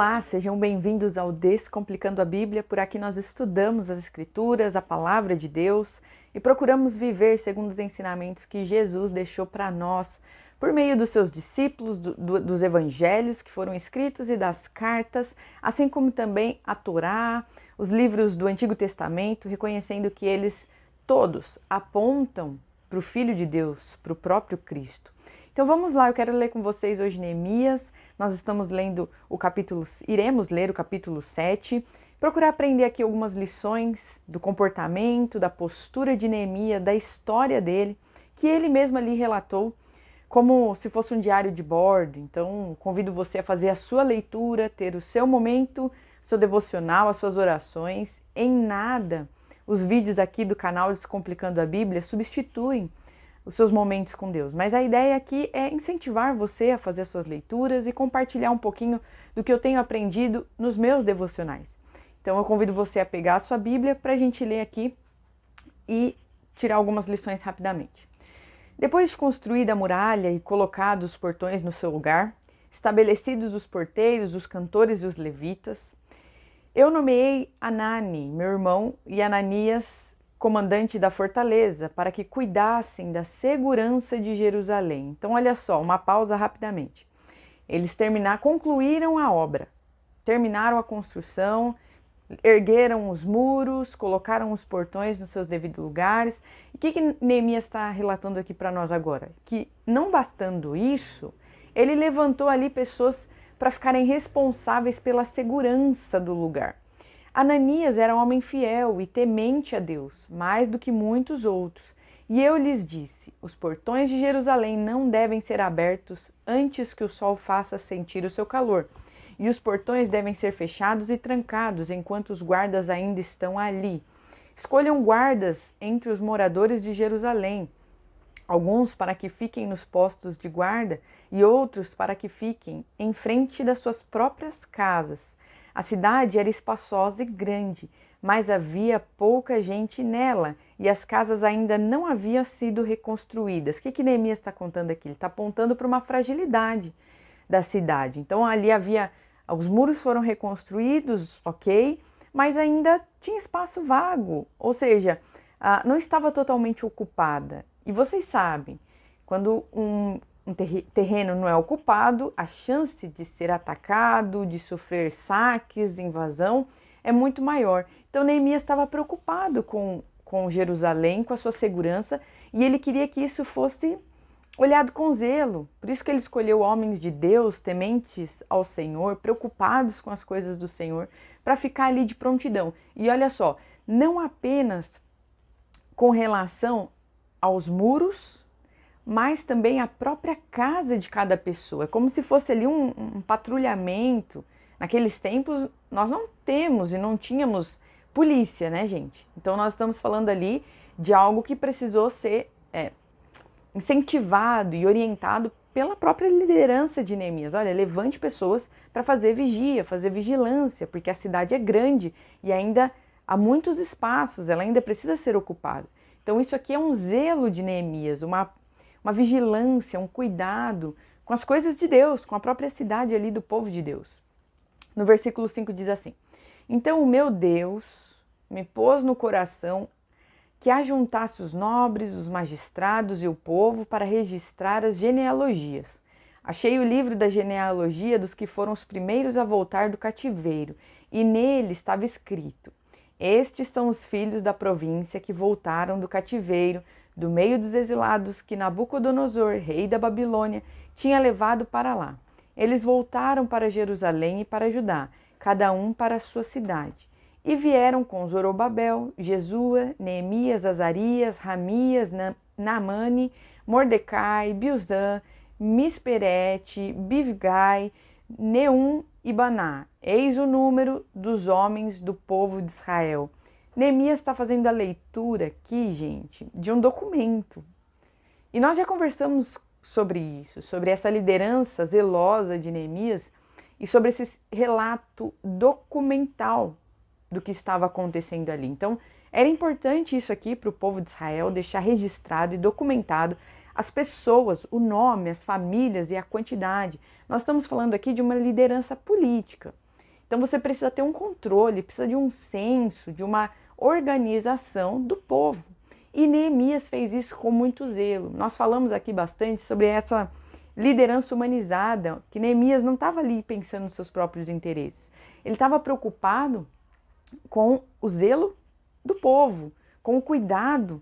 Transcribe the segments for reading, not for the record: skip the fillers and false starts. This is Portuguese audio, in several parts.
Olá, sejam bem-vindos ao Descomplicando a Bíblia. Por aqui nós estudamos as Escrituras, a Palavra de Deus e procuramos viver segundo os ensinamentos que Jesus deixou para nós por meio dos seus discípulos, dos evangelhos que foram escritos e das cartas, assim como também a Torá, os livros do Antigo Testamento, reconhecendo que eles todos apontam para o Filho de Deus, para o próprio Cristo. Então vamos lá, eu quero ler com vocês hoje Neemias, nós estamos lendo iremos ler o capítulo 7, procurar aprender aqui algumas lições do comportamento, da postura de Neemias, da história dele, que ele mesmo ali relatou como se fosse um diário de bordo. Então convido você a fazer a sua leitura, ter o seu momento, seu devocional, as suas orações. Em nada os vídeos aqui do canal Descomplicando a Bíblia substituem os seus momentos com Deus. Mas a ideia aqui é incentivar você a fazer as suas leituras e compartilhar um pouquinho do que eu tenho aprendido nos meus devocionais. Então eu convido você a pegar a sua Bíblia para a gente ler aqui e tirar algumas lições rapidamente. Depois de construída a muralha e colocados os portões no seu lugar, estabelecidos os porteiros, os cantores e os levitas, eu nomeei Anani, meu irmão, e Ananias, comandante da fortaleza, para que cuidassem da segurança de Jerusalém. Então, olha só, uma pausa rapidamente. Eles concluíram a obra, terminaram a construção, ergueram os muros, colocaram os portões nos seus devidos lugares. E o que Neemias está relatando aqui para nós agora? Que não bastando isso, ele levantou ali pessoas para ficarem responsáveis pela segurança do lugar. Ananias era um homem fiel e temente a Deus, mais do que muitos outros. E eu lhes disse: os portões de Jerusalém não devem ser abertos antes que o sol faça sentir o seu calor. E os portões devem ser fechados e trancados enquanto os guardas ainda estão ali. Escolham guardas entre os moradores de Jerusalém, alguns para que fiquem nos postos de guarda e outros para que fiquem em frente das suas próprias casas. A cidade era espaçosa e grande, mas havia pouca gente nela e as casas ainda não haviam sido reconstruídas. O que Neemias está contando aqui? Ele está apontando para uma fragilidade da cidade. Então ali os muros foram reconstruídos, ok, mas ainda tinha espaço vago, ou seja, não estava totalmente ocupada. E vocês sabem, quando um terreno não é ocupado, a chance de ser atacado, de sofrer saques, invasão, é muito maior. Então Neemias estava preocupado com Jerusalém, com a sua segurança, e ele queria que isso fosse olhado com zelo. Por isso que ele escolheu homens de Deus, tementes ao Senhor, preocupados com as coisas do Senhor, para ficar ali de prontidão. E olha só, não apenas com relação aos muros, mas também a própria casa de cada pessoa. É como se fosse ali um patrulhamento. Naqueles tempos, nós não temos e não tínhamos polícia, né, gente? Então, nós estamos falando ali de algo que precisou ser incentivado e orientado pela própria liderança de Neemias. Olha, levante pessoas para fazer vigia, fazer vigilância, porque a cidade é grande e ainda há muitos espaços, ela ainda precisa ser ocupada. Então, isso aqui é um zelo de Neemias, uma vigilância, um cuidado com as coisas de Deus, com a própria cidade ali do povo de Deus. No versículo 5 diz assim: então o meu Deus me pôs no coração que ajuntasse os nobres, os magistrados e o povo para registrar as genealogias. Achei o livro da genealogia dos que foram os primeiros a voltar do cativeiro, e nele estava escrito: estes são os filhos da província que voltaram do cativeiro, do meio dos exilados que Nabucodonosor, rei da Babilônia, tinha levado para lá. Eles voltaram para Jerusalém e para Judá, cada um para a sua cidade. E vieram com Zorobabel, Jesua, Neemias, Azarias, Ramias, Naamani, Mordecai, Bilzã, Misperete, Bivgai, Neum e Baná. Eis o número dos homens do povo de Israel. Neemias está fazendo a leitura aqui, gente, de um documento. E nós já conversamos sobre isso, sobre essa liderança zelosa de Neemias e sobre esse relato documental do que estava acontecendo ali. Então, era importante isso aqui para o povo de Israel, deixar registrado e documentado as pessoas, o nome, as famílias e a quantidade. Nós estamos falando aqui de uma liderança política. Então você precisa ter um controle, precisa de um senso, de uma organização do povo. E Neemias fez isso com muito zelo. Nós falamos aqui bastante sobre essa liderança humanizada, que Neemias não estava ali pensando nos seus próprios interesses. Ele estava preocupado com o zelo do povo, com o cuidado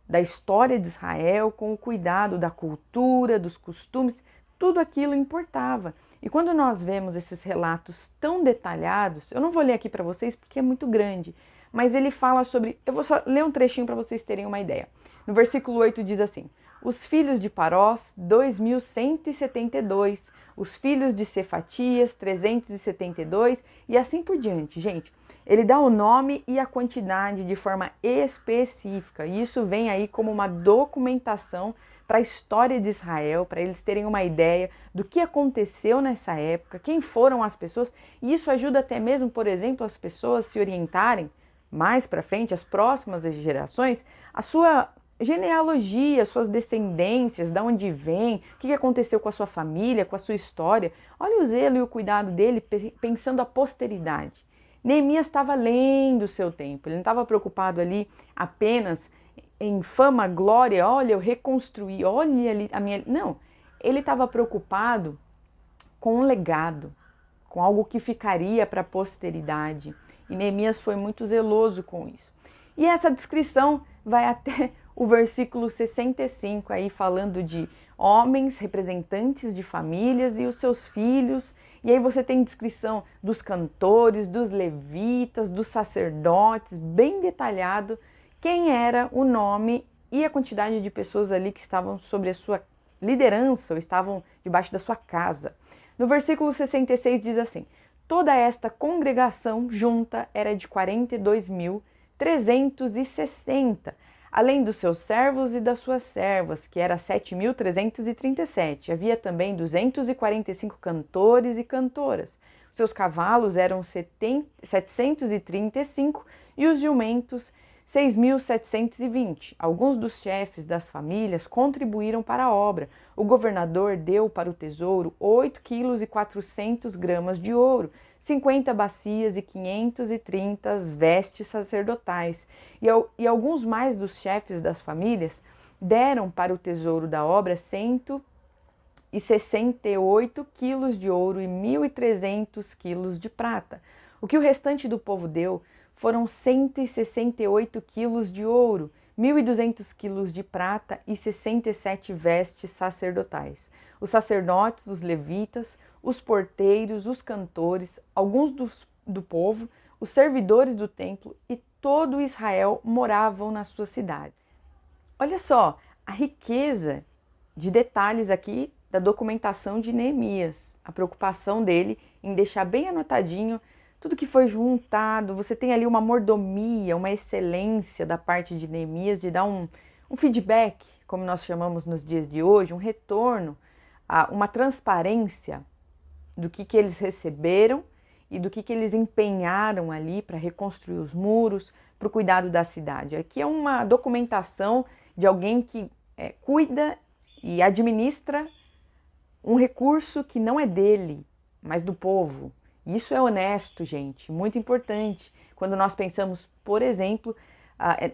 da história de Israel, com o cuidado da cultura, dos costumes, tudo aquilo importava. E quando nós vemos esses relatos tão detalhados, eu não vou ler aqui para vocês porque é muito grande, mas ele fala sobre, eu vou só ler um trechinho para vocês terem uma ideia. No versículo 8 diz assim: os filhos de Parós, 2.172, os filhos de Cefatias, 372 e assim por diante. Gente, ele dá o nome e a quantidade de forma específica, e isso vem aí como uma documentação para a história de Israel, para eles terem uma ideia do que aconteceu nessa época, quem foram as pessoas, e isso ajuda até mesmo, por exemplo, as pessoas se orientarem mais para frente, as próximas gerações, a sua genealogia, suas descendências, de onde vem, o que aconteceu com a sua família, com a sua história. Olha o zelo e o cuidado dele pensando a posteridade. Neemias estava além do seu tempo, ele não estava preocupado ali apenas em fama, glória, olha, eu reconstruí, olha ali a minha... Não, ele estava preocupado com um legado, com algo que ficaria para a posteridade. E Neemias foi muito zeloso com isso. E essa descrição vai até o versículo 65, aí falando de homens, representantes de famílias e os seus filhos. E aí você tem descrição dos cantores, dos levitas, dos sacerdotes, bem detalhado quem era o nome e a quantidade de pessoas ali que estavam sobre a sua liderança ou estavam debaixo da sua casa. No versículo 66 diz assim: toda esta congregação junta era de 42.360, além dos seus servos e das suas servas, que era 7.337. Havia também 245 cantores e cantoras. Os seus cavalos eram 735 e os jumentos 6.720. Alguns dos chefes das famílias contribuíram para a obra. O governador deu para o tesouro 8,4 kg de ouro, 50 bacias e 530 vestes sacerdotais. E alguns mais dos chefes das famílias deram para o tesouro da obra 168 quilos de ouro e 1.300 quilos de prata. O que o restante do povo deu foram 168 quilos de ouro, 1.200 quilos de prata e 67 vestes sacerdotais. Os sacerdotes, os levitas, os porteiros, os cantores, alguns do povo, os servidores do templo e todo Israel moravam nas suas cidades. Olha só a riqueza de detalhes aqui da documentação de Neemias, a preocupação dele em deixar bem anotadinho tudo que foi juntado. Você tem ali uma mordomia, uma excelência da parte de Neemias de dar um feedback, como nós chamamos nos dias de hoje, um retorno, uma transparência do que eles receberam e do que eles empenharam ali para reconstruir os muros, para o cuidado da cidade. Aqui é uma documentação de alguém que cuida e administra um recurso que não é dele, mas do povo. Isso é honesto, gente, muito importante. Quando nós pensamos, por exemplo,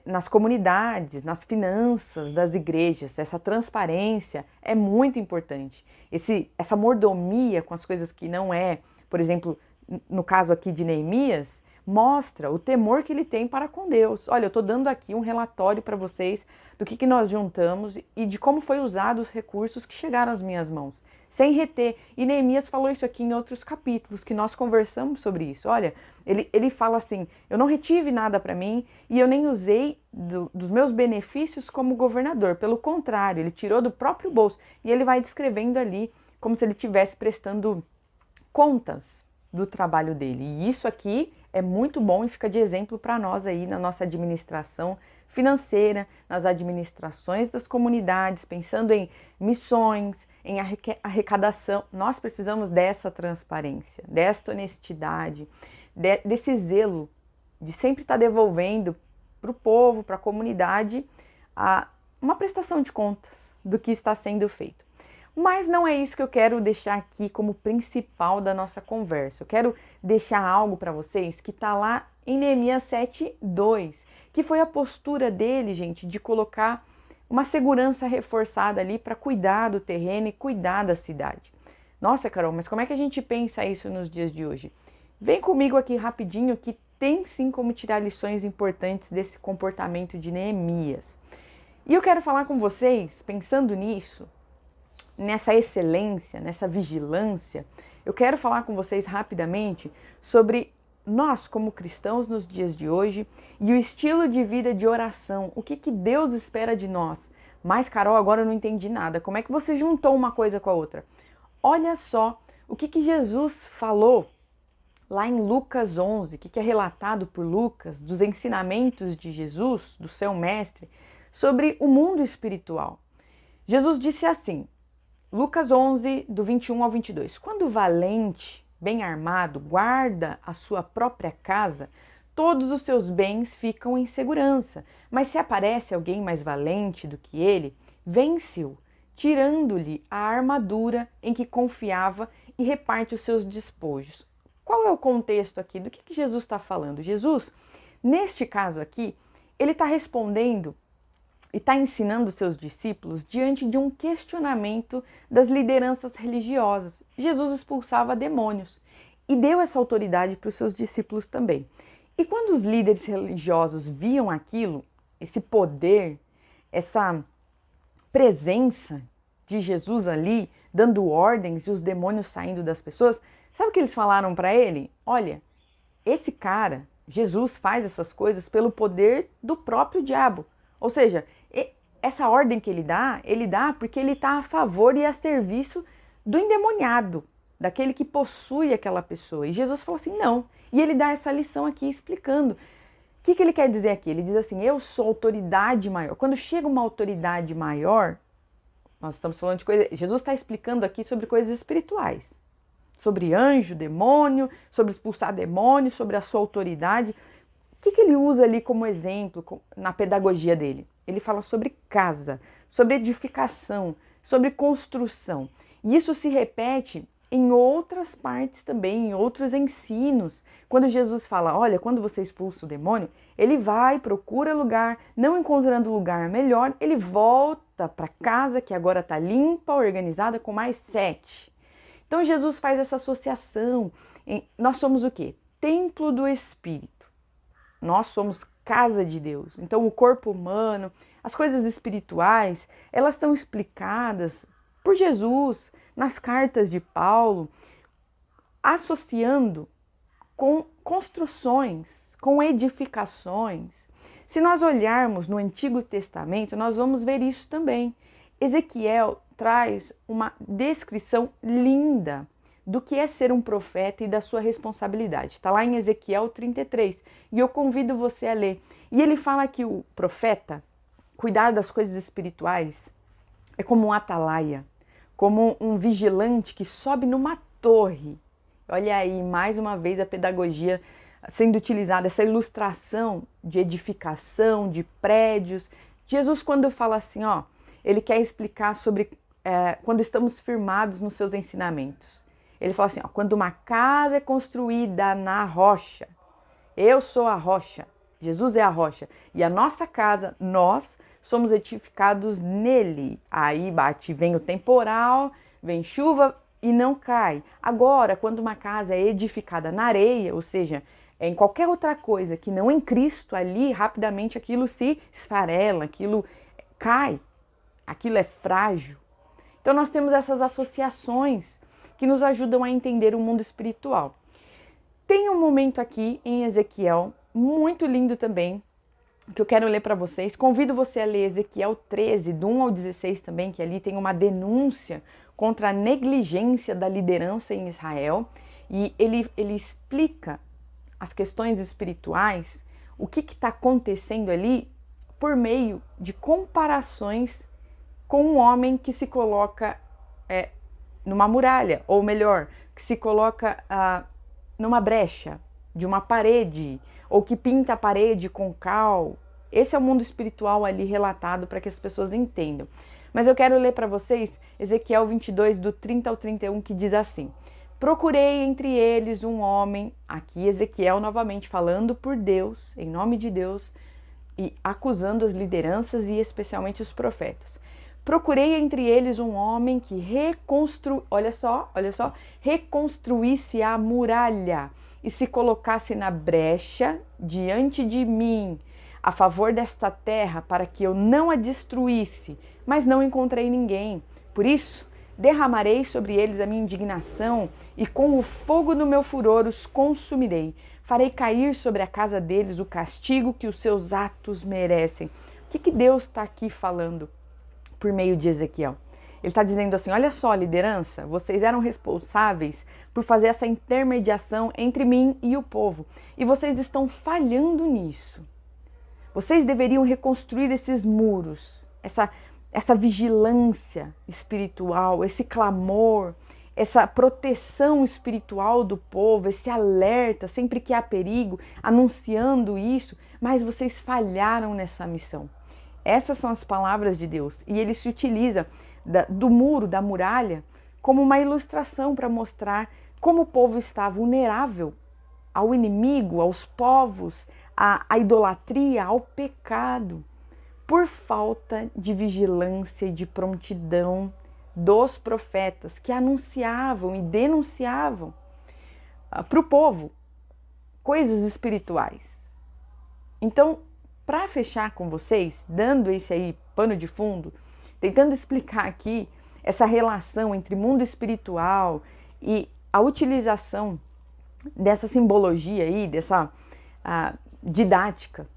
nas comunidades, nas finanças das igrejas, essa transparência é muito importante. Essa mordomia com as coisas que não é, por exemplo, no caso aqui de Neemias, mostra o temor que ele tem para com Deus. Olha, eu estou dando aqui um relatório para vocês do que nós juntamos e de como foi usado os recursos que chegaram às minhas mãos, sem reter. E Neemias falou isso aqui em outros capítulos, que nós conversamos sobre isso. Olha, ele fala assim, eu não retive nada para mim e eu nem usei dos meus benefícios como governador. Pelo contrário, ele tirou do próprio bolso. E ele vai descrevendo ali como se ele estivesse prestando contas do trabalho dele. E isso aqui é muito bom e fica de exemplo para nós aí na nossa administração financeira, nas administrações das comunidades, pensando em missões, em arrecadação. Nós precisamos dessa transparência, dessa honestidade, desse zelo de sempre estar devolvendo para o povo, para a comunidade, uma prestação de contas do que está sendo feito. Mas não é isso que eu quero deixar aqui como principal da nossa conversa. Eu quero deixar algo para vocês que está lá em Neemias 7:2, que foi a postura dele, gente, de colocar uma segurança reforçada ali para cuidar do terreno e cuidar da cidade. Nossa, Carol, mas como é que a gente pensa isso nos dias de hoje? Vem comigo aqui rapidinho que tem sim como tirar lições importantes desse comportamento de Neemias. E eu quero falar com vocês, pensando nisso, nessa excelência, nessa vigilância, eu quero falar com vocês rapidamente sobre nós como cristãos nos dias de hoje e o estilo de vida de oração. O que Deus espera de nós? Mas, Carol, agora eu não entendi nada. Como é que você juntou uma coisa com a outra? Olha só o que Jesus falou lá em Lucas 11, que é relatado por Lucas, dos ensinamentos de Jesus, do seu mestre, sobre o mundo espiritual. Jesus disse assim, Lucas 11, do 21 ao 22, quando o valente, bem armado, guarda a sua própria casa, todos os seus bens ficam em segurança. Mas se aparece alguém mais valente do que ele, vence-o, tirando-lhe a armadura em que confiava e reparte os seus despojos. Qual é o contexto aqui? Do que Jesus está falando? Jesus, neste caso aqui, ele está respondendo e está ensinando seus discípulos diante de um questionamento das lideranças religiosas. Jesus expulsava demônios e deu essa autoridade para os seus discípulos também. E quando os líderes religiosos viam aquilo, esse poder, essa presença de Jesus ali, dando ordens e os demônios saindo das pessoas, sabe o que eles falaram para ele? Olha, esse cara, Jesus, faz essas coisas pelo poder do próprio diabo. Ou seja, essa ordem que ele dá porque ele está a favor e a serviço do endemoniado, daquele que possui aquela pessoa. E Jesus falou assim, não. E ele dá essa lição aqui explicando. O que ele quer dizer aqui? Ele diz assim, eu sou autoridade maior. Quando chega uma autoridade maior, nós estamos falando de coisas... Jesus está explicando aqui sobre coisas espirituais. Sobre anjo, demônio, sobre expulsar demônio, sobre a sua autoridade. O que ele usa ali como exemplo na pedagogia dele? Ele fala sobre casa, sobre edificação, sobre construção. E isso se repete em outras partes também, em outros ensinos. Quando Jesus fala, olha, quando você expulsa o demônio, ele vai, procura lugar, não encontrando lugar melhor, ele volta para casa que agora está limpa, organizada, com mais 7. Então Jesus faz essa associação. Nós somos o quê? Templo do Espírito. Nós somos casa de Deus. Então o corpo humano, as coisas espirituais, elas são explicadas por Jesus nas cartas de Paulo, associando com construções, com edificações. Se nós olharmos no Antigo Testamento, nós vamos ver isso também. Ezequiel traz uma descrição linda do que é ser um profeta e da sua responsabilidade. Está lá em Ezequiel 33 e eu convido você a ler. E ele fala que o profeta, cuidar das coisas espirituais, é como um atalaia, como um vigilante que sobe numa torre. Olha aí, mais uma vez a pedagogia sendo utilizada, essa ilustração de edificação, de prédios. Jesus, quando fala assim, ó, ele quer explicar sobre quando estamos firmados nos seus ensinamentos. Ele fala assim, ó, quando uma casa é construída na rocha, eu sou a rocha, Jesus é a rocha, e a nossa casa, nós somos edificados nele. Aí vem o temporal, vem chuva e não cai. Agora, quando uma casa é edificada na areia, ou seja, em qualquer outra coisa que não em Cristo, ali rapidamente aquilo se esfarela, aquilo cai, aquilo é frágil. Então nós temos essas associações que nos ajudam a entender o mundo espiritual. Tem um momento aqui em Ezequiel, muito lindo também, que eu quero ler para vocês. Convido você a ler Ezequiel 13, do 1 ao 16 também, que ali tem uma denúncia contra a negligência da liderança em Israel. E ele explica as questões espirituais, o que está acontecendo ali, por meio de comparações com um homem que se coloca numa muralha, ou melhor, que se coloca numa brecha de uma parede, ou que pinta a parede com cal. Esse é o mundo espiritual ali relatado para que as pessoas entendam. Mas eu quero ler para vocês Ezequiel 22, do 30 ao 31, que diz assim: procurei entre eles um homem, aqui Ezequiel novamente falando por Deus, em nome de Deus, e acusando as lideranças e especialmente os profetas. Procurei entre eles um homem que reconstruísse a muralha e se colocasse na brecha diante de mim, a favor desta terra, para que eu não a destruísse, mas não encontrei ninguém. Por isso, derramarei sobre eles a minha indignação e com o fogo do meu furor os consumirei. Farei cair sobre a casa deles o castigo que os seus atos merecem. O que Deus está aqui falando por meio de Ezequiel? Ele está dizendo assim: olha só, liderança, vocês eram responsáveis por fazer essa intermediação entre mim e o povo, e vocês estão falhando nisso. Vocês deveriam reconstruir esses muros, essa vigilância espiritual, esse clamor, essa proteção espiritual do povo, esse alerta sempre que há perigo, anunciando isso, mas vocês falharam nessa missão. Essas são as palavras de Deus, e ele se utiliza do muro, da muralha, como uma ilustração para mostrar como o povo está vulnerável ao inimigo, aos povos, à idolatria, ao pecado, por falta de vigilância e de prontidão dos profetas que anunciavam e denunciavam para o povo coisas espirituais. Então, para fechar com vocês, dando esse aí pano de fundo, tentando explicar aqui essa relação entre mundo espiritual e a utilização dessa simbologia aí, dessa didática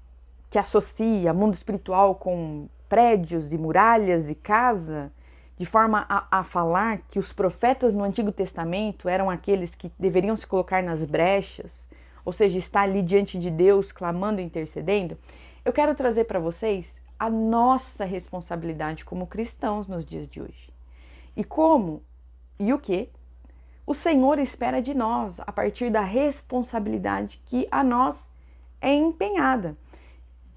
que associa mundo espiritual com prédios e muralhas e casa, de forma a falar que os profetas no Antigo Testamento eram aqueles que deveriam se colocar nas brechas, ou seja, estar ali diante de Deus, clamando e intercedendo. Eu quero trazer para vocês a nossa responsabilidade como cristãos nos dias de hoje. E o que o Senhor espera de nós a partir da responsabilidade que a nós é empenhada.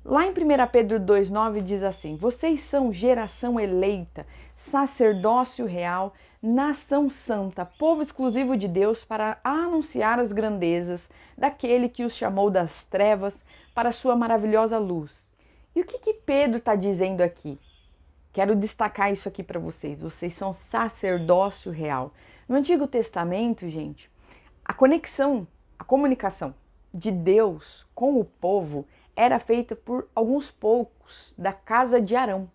Lá em 1 Pedro 2,9 diz assim: vocês são geração eleita, sacerdócio real, nação santa, povo exclusivo de Deus, para anunciar as grandezas daquele que os chamou das trevas para a sua maravilhosa luz. E o que Pedro está dizendo aqui? Quero destacar isso aqui para vocês. Vocês são sacerdócio real. No Antigo Testamento, gente, a comunicação de Deus com o povo era feita por alguns poucos da casa de Arão.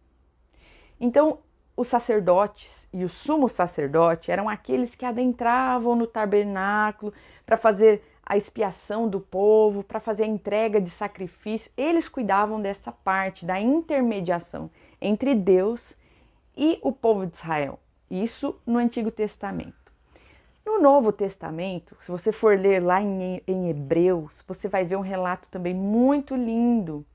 Então, os sacerdotes e o sumo sacerdote eram aqueles que adentravam no tabernáculo para fazer a expiação do povo, para fazer a entrega de sacrifício. Eles cuidavam dessa parte, da intermediação entre Deus e o povo de Israel. Isso no Antigo Testamento. No Novo Testamento, se você for ler lá em Hebreus, você vai ver um relato também muito lindo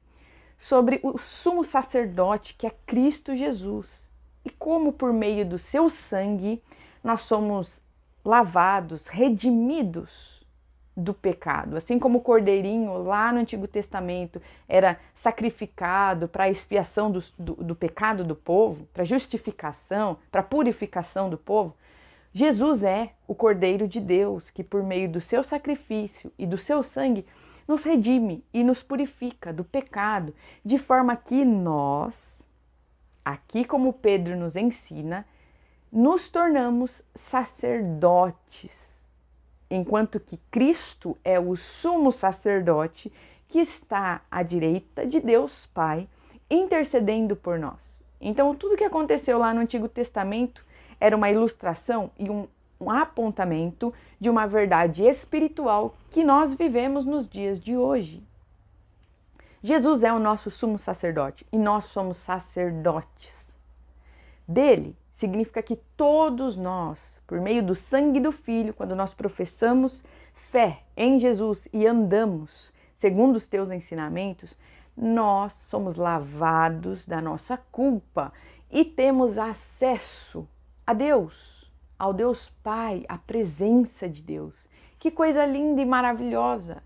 sobre o sumo sacerdote, que é Cristo Jesus, e como por meio do seu sangue nós somos lavados, redimidos do pecado. Assim como o cordeirinho lá no Antigo Testamento era sacrificado para a expiação do pecado do povo, para justificação, para purificação do povo, Jesus é o Cordeiro de Deus que, por meio do seu sacrifício e do seu sangue, nos redime e nos purifica do pecado, de forma que nós, aqui como Pedro nos ensina, nos tornamos sacerdotes, enquanto que Cristo é o sumo sacerdote que está à direita de Deus Pai, intercedendo por nós. Então, tudo que aconteceu lá no Antigo Testamento era uma ilustração e um apontamento de uma verdade espiritual que nós vivemos nos dias de hoje. Jesus é o nosso sumo sacerdote e nós somos sacerdotes. Dele significa que todos nós, por meio do sangue do Filho, quando nós professamos fé em Jesus e andamos segundo os teus ensinamentos, nós somos lavados da nossa culpa e temos acesso a Deus, ao Deus Pai, à presença de Deus. Que coisa linda e maravilhosa!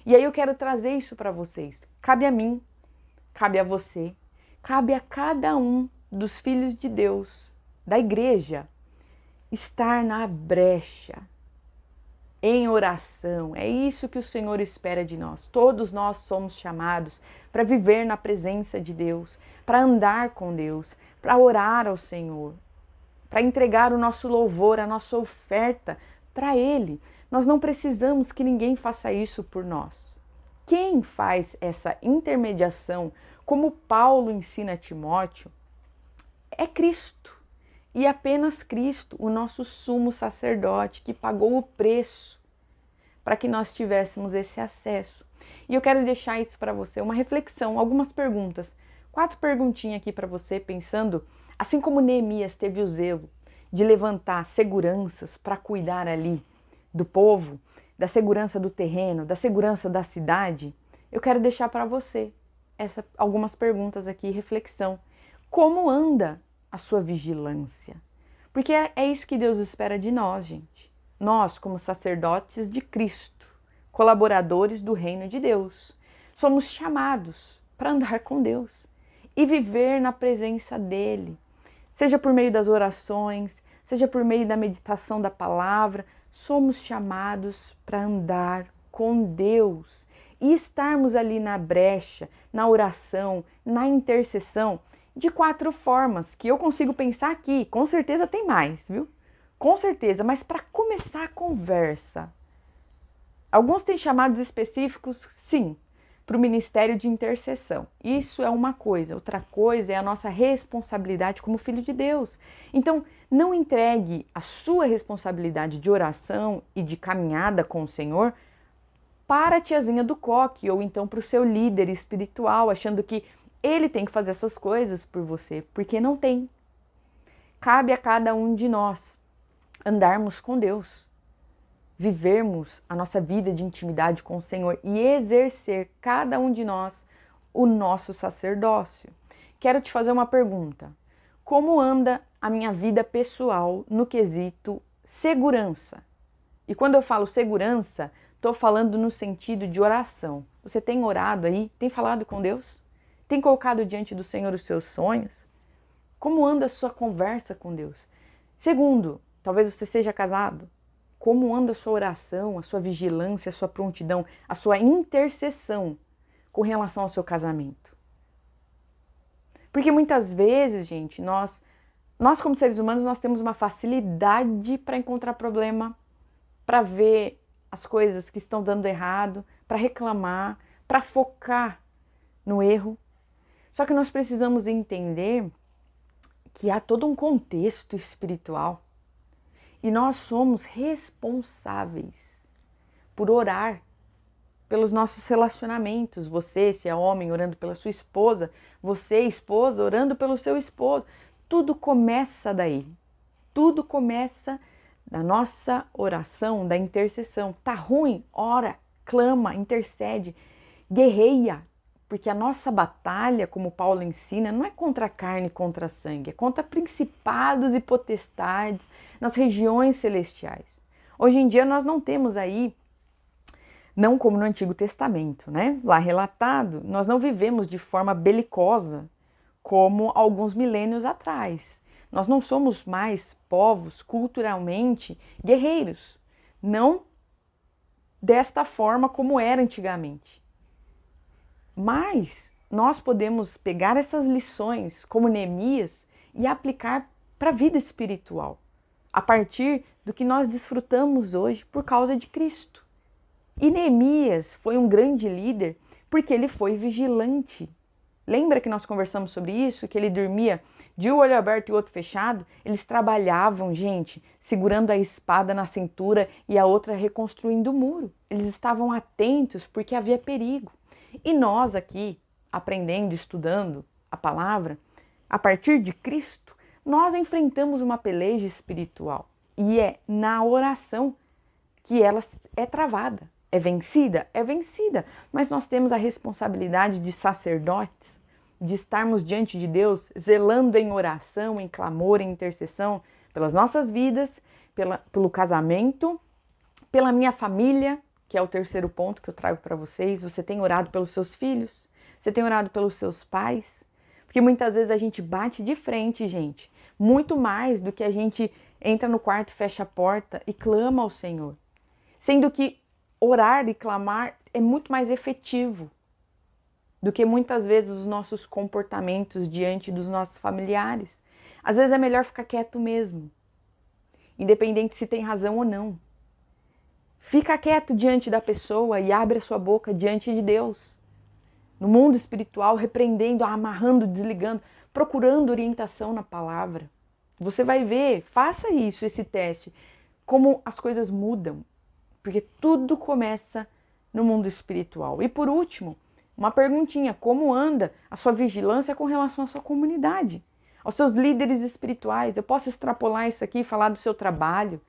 E aí eu quero trazer isso para vocês. Cabe a mim, cabe a você, cabe a cada um dos filhos de Deus, da igreja, estar na brecha, em oração. É isso que o Senhor espera de nós. Todos nós somos chamados para viver na presença de Deus, para andar com Deus, para orar ao Senhor, para entregar o nosso louvor, a nossa oferta para Ele. Nós não precisamos que ninguém faça isso por nós. Quem faz essa intermediação, como Paulo ensina a Timóteo, é Cristo. E apenas Cristo, o nosso sumo sacerdote, que pagou o preço para que nós tivéssemos esse acesso. E eu quero deixar isso para você, uma reflexão, algumas perguntas. 4 perguntinhas aqui para você, pensando, assim como Neemias teve o zelo de levantar seguranças para cuidar ali do povo, da segurança do terreno, da segurança da cidade, eu quero deixar para você algumas perguntas aqui, reflexão. Como anda a sua vigilância? Porque é isso que Deus espera de nós, gente. Nós, como sacerdotes de Cristo, colaboradores do reino de Deus, somos chamados para andar com Deus e viver na presença dEle. Seja por meio das orações, seja por meio da meditação da palavra, somos chamados para andar com Deus e estarmos ali na brecha, na oração, na intercessão, de 4 formas que eu consigo pensar aqui. Com certeza tem mais, viu? Com certeza, mas para começar a conversa, alguns têm chamados específicos, sim, para o ministério de intercessão. Isso é uma coisa. Outra coisa é a nossa responsabilidade como filho de Deus. Então, não entregue a sua responsabilidade de oração e de caminhada com o Senhor para a tiazinha do coque ou então para o seu líder espiritual, achando que ele tem que fazer essas coisas por você, porque não tem. Cabe a cada um de nós andarmos com Deus, vivermos a nossa vida de intimidade com o Senhor e exercer, cada um de nós, o nosso sacerdócio. Quero te fazer uma pergunta. Como anda a minha vida pessoal no quesito segurança? E quando eu falo segurança, estou falando no sentido de oração. Você tem orado aí? Tem falado com Deus? Tem colocado diante do Senhor os seus sonhos? Como anda a sua conversa com Deus? Segundo, talvez você seja casado. Como anda a sua oração, a sua vigilância, a sua prontidão, a sua intercessão com relação ao seu casamento? Porque muitas vezes, gente, nós como seres humanos, nós temos uma facilidade para encontrar problema, para ver as coisas que estão dando errado, para reclamar, para focar no erro. Só que nós precisamos entender que há todo um contexto espiritual e nós somos responsáveis por orar pelos nossos relacionamentos. Você, se é homem, orando pela sua esposa, você, esposa, orando pelo seu esposo. Tudo começa daí. Tudo começa da nossa oração, da intercessão. Tá ruim? Ora, clama, intercede, guerreia. Porque a nossa batalha, como Paulo ensina, não é contra a carne e contra a sangue, é contra principados e potestades nas regiões celestiais. Hoje em dia nós não temos aí, não como no Antigo Testamento, né? Lá relatado, nós não vivemos de forma belicosa como alguns milênios atrás. Nós não somos mais povos culturalmente guerreiros, não desta forma como era antigamente. Mas nós podemos pegar essas lições, como Neemias, e aplicar para a vida espiritual, a partir do que nós desfrutamos hoje por causa de Cristo. E Neemias foi um grande líder porque ele foi vigilante. Lembra que nós conversamos sobre isso? Que ele dormia de um olho aberto e o outro fechado? Eles trabalhavam, gente, segurando a espada na cintura e a outra reconstruindo o muro. Eles estavam atentos porque havia perigo. E nós aqui, aprendendo, estudando a palavra, a partir de Cristo, nós enfrentamos uma peleja espiritual. E é na oração que ela é travada. É vencida? É vencida. Mas nós temos a responsabilidade de sacerdotes, de estarmos diante de Deus, zelando em oração, em clamor, em intercessão, pelas nossas vidas, pelo casamento, pela minha família, que é o terceiro ponto que eu trago para vocês. Você tem orado pelos seus filhos? Você tem orado pelos seus pais? Porque muitas vezes a gente bate de frente, gente, muito mais do que a gente entra no quarto, fecha a porta e clama ao Senhor. Sendo que orar e clamar é muito mais efetivo do que muitas vezes os nossos comportamentos diante dos nossos familiares. Às vezes é melhor ficar quieto mesmo, independente se tem razão ou não. Fica quieto diante da pessoa e abre a sua boca diante de Deus. No mundo espiritual, repreendendo, amarrando, desligando, procurando orientação na palavra. Você vai ver, faça isso, esse teste, como as coisas mudam, porque tudo começa no mundo espiritual. E por último, uma perguntinha: como anda a sua vigilância com relação à sua comunidade, aos seus líderes espirituais? Eu posso extrapolar isso aqui e falar do seu trabalho.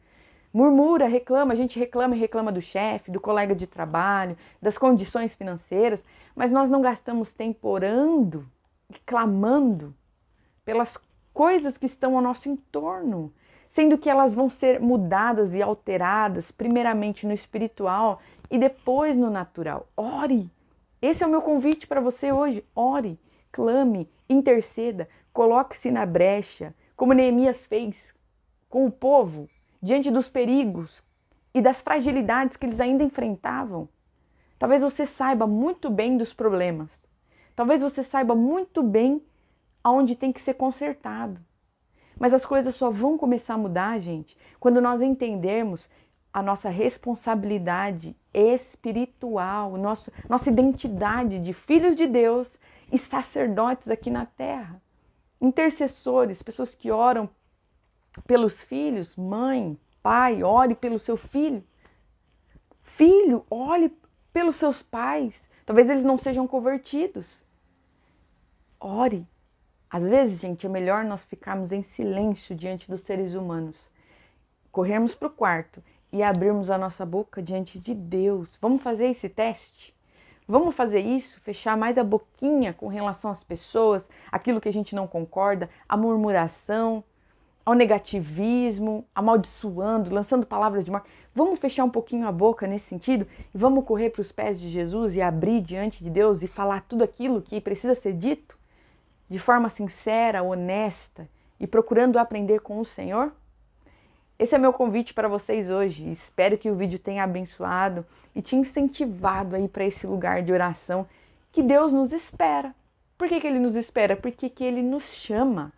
Murmura, reclama, a gente reclama e reclama do chefe, do colega de trabalho, das condições financeiras, mas nós não gastamos tempo orando e clamando pelas coisas que estão ao nosso entorno, sendo que elas vão ser mudadas e alteradas primeiramente no espiritual e depois no natural. Ore! Esse é o meu convite para você hoje. Ore, clame, interceda, coloque-se na brecha, como Neemias fez com o povo, diante dos perigos e das fragilidades que eles ainda enfrentavam. Talvez você saiba muito bem dos problemas. Talvez você saiba muito bem aonde tem que ser consertado. Mas as coisas só vão começar a mudar, gente, quando nós entendermos a nossa responsabilidade espiritual, nossa identidade de filhos de Deus e sacerdotes aqui na terra. Intercessores, pessoas que oram pelos filhos, mãe, pai, ore pelo seu filho. Filho, ore pelos seus pais. Talvez eles não sejam convertidos. Ore. Às vezes, gente, é melhor nós ficarmos em silêncio diante dos seres humanos. Corrermos para o quarto e abrirmos a nossa boca diante de Deus. Vamos fazer esse teste? Vamos fazer isso? Fechar mais a boquinha com relação às pessoas, aquilo que a gente não concorda, a murmuração, ao negativismo, amaldiçoando, lançando palavras de morte. Vamos fechar um pouquinho a boca nesse sentido e vamos correr para os pés de Jesus e abrir diante de Deus e falar tudo aquilo que precisa ser dito de forma sincera, honesta e procurando aprender com o Senhor? Esse é meu convite para vocês hoje. Espero que o vídeo tenha abençoado e te incentivado a ir para esse lugar de oração que Deus nos espera. Por que Ele nos espera? Porque Ele nos chama.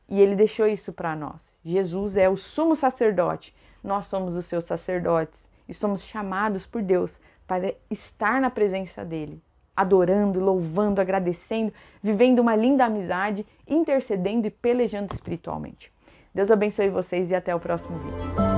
E Ele deixou isso para nós. Jesus é o sumo sacerdote, nós somos os seus sacerdotes e somos chamados por Deus para estar na presença dEle, adorando, louvando, agradecendo, vivendo uma linda amizade, intercedendo e pelejando espiritualmente. Deus abençoe vocês e até o próximo vídeo.